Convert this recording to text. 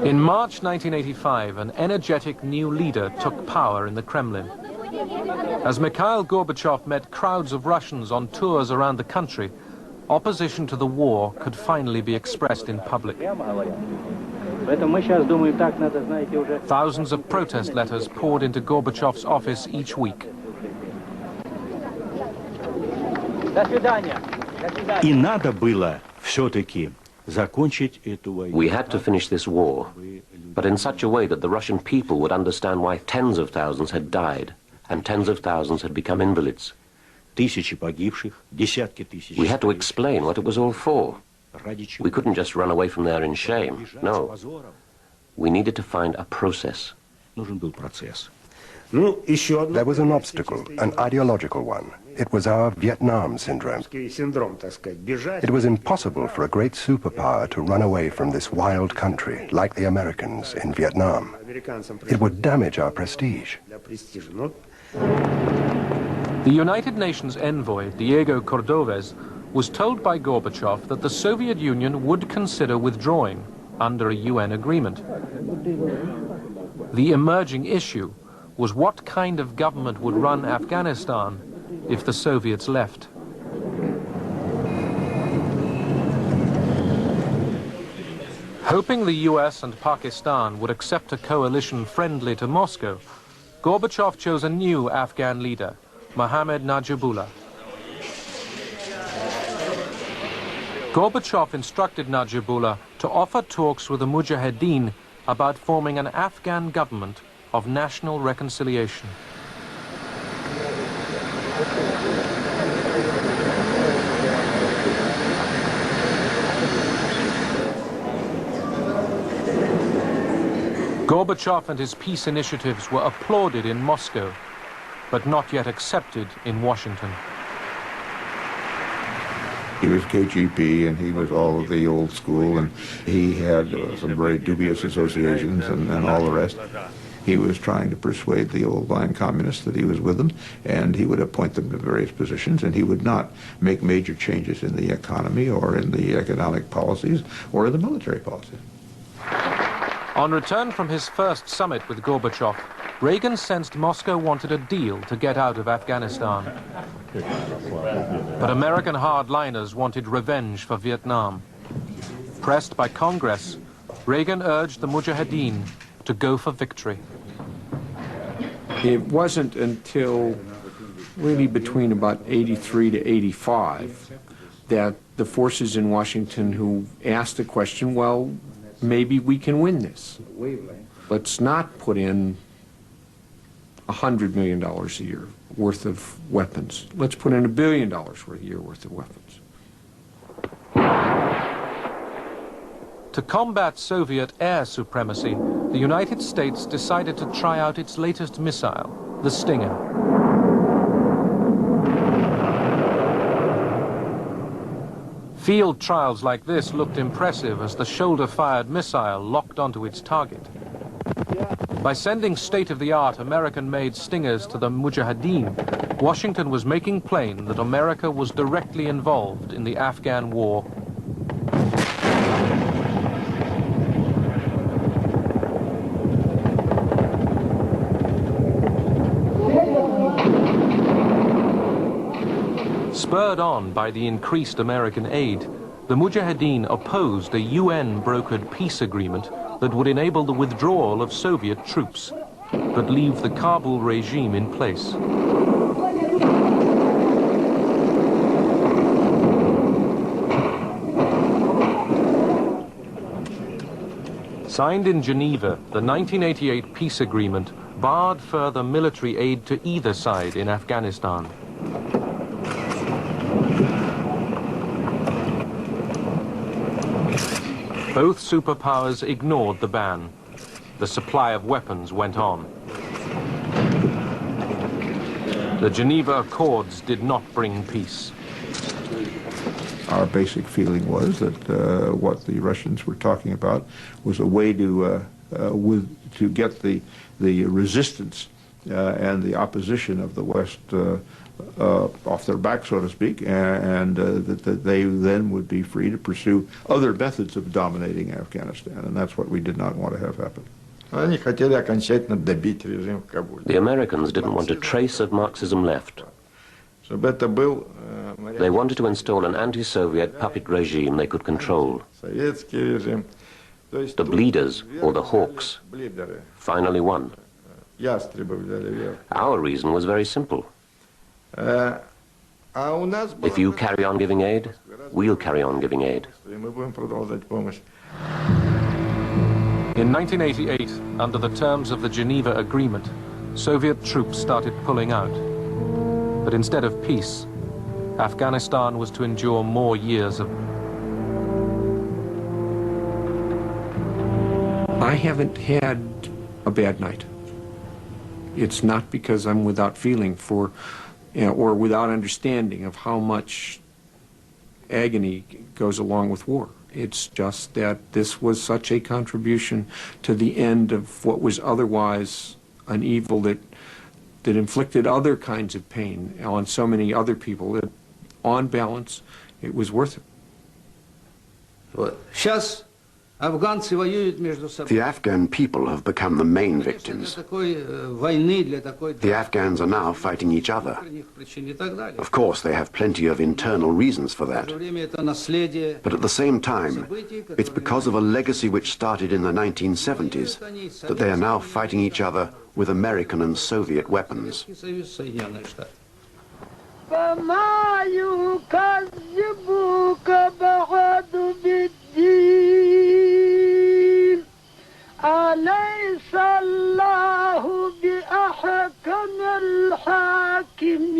In March 1985, an energetic new leader took power in the Kremlin. As Mikhail Gorbachev met crowds of Russians on tours around the country, opposition to the war could finally be expressed in public. Thousands of protest letters poured into Gorbachev's office each week. И надо было все-таки закончить эту войну. We had to finish this war, but in such a way that the Russian people would understand why tens of thousands had died and tens of thousands had become invalids. Тысячи погибших, десятки тысяч. We had to explain what it was all for. We couldn't just run away from there in shame. No. We needed to find a process. Нужен был процесс. There was an obstacle, an ideological one. It was our Vietnam syndrome. It was impossible for a great superpower to run away from this wild country, like the Americans in Vietnam. It would damage our prestige. The United Nations envoy, Diego Cordovez, was told by Gorbachev that the Soviet Union would consider withdrawing under a UN agreement. The emerging issue was what kind of government would run Afghanistan if the Soviets left. Hoping the US and Pakistan would accept a coalition friendly to Moscow, Gorbachev chose a new Afghan leader, Mohammad Najibullah. Gorbachev instructed Najibullah to offer talks with the Mujahideen about forming an Afghan government of national reconciliation. Gorbachev and his peace initiatives were applauded in Moscow, but not yet accepted in Washington. He was KGB, and he was all of the old school, and he had some very dubious associations and all the rest. He was trying to persuade the old-line communists that he was with them, and he would appoint them to various positions, and he would not make major changes in the economy or in the economic policies or in the military policies. On return from his first summit with Gorbachev, Reagan sensed Moscow wanted a deal to get out of Afghanistan. But American hardliners wanted revenge for Vietnam. Pressed by Congress, Reagan urged the Mujahideen to go for victory. It wasn't until really between about 83 to 85 that the forces in Washington who asked the question, well, maybe we can win this. Let's not put in $100 million a year worth of weapons. Let's put in $1 billion a year worth of weapons. To combat Soviet air supremacy, the United States decided to try out its latest missile, the Stinger. Field trials like this looked impressive as the shoulder-fired missile locked onto its target. By sending state-of-the-art American-made Stingers to the Mujahideen, Washington was making plain that America was directly involved in the Afghan war. Spurred on by the increased American aid, the Mujahideen opposed a UN-brokered peace agreement that would enable the withdrawal of Soviet troops, but leave the Kabul regime in place. Signed in Geneva, the 1988 peace agreement barred further military aid to either side in Afghanistan. Both superpowers ignored the ban. The supply of weapons went on. The Geneva Accords did not bring peace. Our basic feeling was that what the Russians were talking about was a way to get the resistance and the opposition of the West off their back, so to speak, and that they then would be free to pursue other methods of dominating Afghanistan, and that's what we did not want to have happen. The Americans didn't want a trace of Marxism left. They wanted to install an anti-Soviet puppet regime they could control. The bleeders, or the hawks, finally won. Our reason was very simple. If you carry on giving aid, we'll carry on giving aid. In 1988, under the terms of the Geneva Agreement, Soviet troops started pulling out. But instead of peace, Afghanistan was to endure more years of... I haven't had a bad night. It's not because I'm without feeling for, or without understanding of how much agony goes along with war. It's just that this was such a contribution to the end of what was otherwise an evil that inflicted other kinds of pain on so many other people that, on balance, it was worth it. The Afghan people have become the main victims. The Afghans are now fighting each other. Of course, they have plenty of internal reasons for that. But at the same time, it's because of a legacy which started in the 1970s that they are now fighting each other with American and Soviet weapons. أليس الله بأحكم الحاكمين